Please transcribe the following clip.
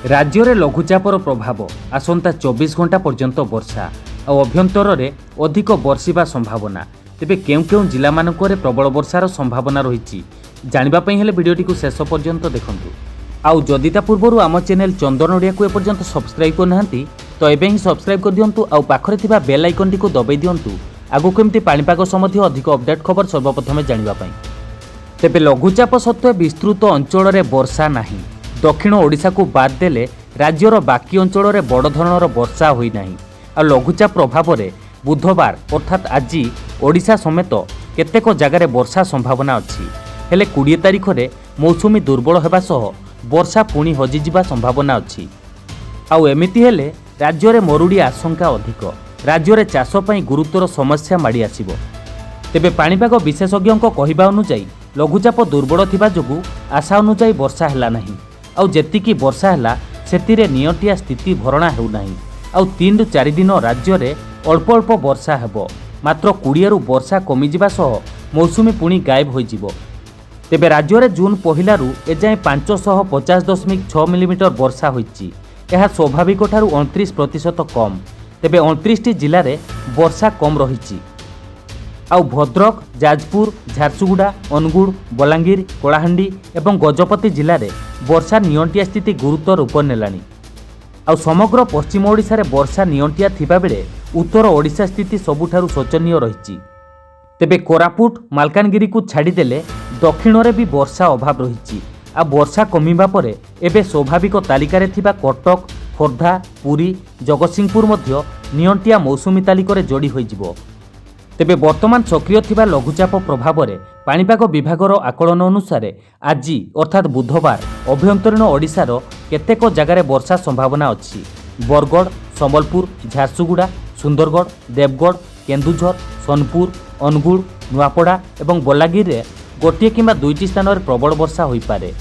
राज्य में लघुचापर प्रभाव आसंता 24 घंटा पर्यंत वर्षा और अभ्यंतर अधिक बर्षिबा संभावना। तेबे केउं केउं जिला मानकरे प्रबल वर्षार संभावना रही जानिबापई हेले वीडियोटी को शेष पर्यंत देखंतु। आउ जदि ता पूर्व आम चैनल चंदन ओडिया को एपर्यंत सब्सक्राइब करनाहांती तो एबे ही सब्सक्राइब कर दियंतु आउ पाखरे थिबा बेल आइकन टी को दबाई दियंतु आगु केमती पाणीपाग संबंधी अधिक अपडेट खबर सर्वप्रथमे जानिबापई। तेबे लघुचाप सत्वे विस्तृत अंचल में वर्षा नहीं। दक्षिण ओडिशा को बाद देले राज्यर बाकी अंचल में बड़ धरणर वर्षा होई नहीं। आ लघुचाप प्रभाव में बुधवार अर्थात आज ओडिशा समेत केतेक जगार वर्षा संभावना अच्छी। हेले 20 तारिख में मौसुमी दुर्बल होगा सह वर्षा पुणी हजिजिबा संभावना अच्छी। आउ एमिति हेले राज्य में मरुड़ी आशंका अधिक। राज्य में चाष पई गुरुतर समस्या माड़ी आसिबो। तेबे पाणीपाग विशेषज्ञों कहवा अनुसार लघुचाप दुर्बल थिबा जोगु आशा अनुसार वर्षा हैला नहीं। आउ जेतिकी वर्षा हैला सेतिरे नियंटिया स्थिति भरणा हेउ नहीं। आउ 3 रु 4 दिन राज्य में अल्प अल्प वर्षा हेबो। मात्र 20 रु वर्षा कमिजिबा सह मौसुमी पुणी गायब होइजिबो। तेबे राज्य में जून पहिला रु एजाए 550.6 मिलीमीटर वर्षा होइछि। यह स्वाभाविक ठारू 29% कम। तेबे 29 जिले में वर्षा कम रही। आउ भद्रक, जाजपुर, झारसुगुड़ा, अनुगुड़, बलांगीर, कलाहांडी एवं गजपति जिले में वर्षा नियंटिया स्थिति गुरुतर रूप नेलानी। आउ समग्र पश्चिम ओडिशा रे वर्षा नियंटिया थिबा बेले उत्तर ओडिशा स्थिति सबुठारु शोचनीय रही। तेबे कोरापुट, मालकानगिरी को छाड़ीदेले दक्षिण में भी वर्षा अभाव रही। आ वर्षा कमिबा परे एबे स्वाभाविक तालिकार थिबा कटक, खोर्धा, पुरी, जगतसिंहपुर मध्य नियंटिया मौसुमी तालिकार जोड़ी होइजिबो। तेबे वर्तमान सक्रिय थिबा लघुचाप प्रभाव में पाणीपाग विभागर आकलन अनुसार आज अर्थात बुधवार अभ्यंतरीण ओडिशार केतेक जगार वर्षा संभावना अच्छी। बरगढ़, संबलपुर, झारसुगुड़ा, सुंदरगढ़, देवगढ़, केन्दुझर, सोनपुर, अनुगुड़, नुआपड़ा और बलांगीर में गोटे किंबा 2टी स्थान में प्रबल वर्षा होइपारे।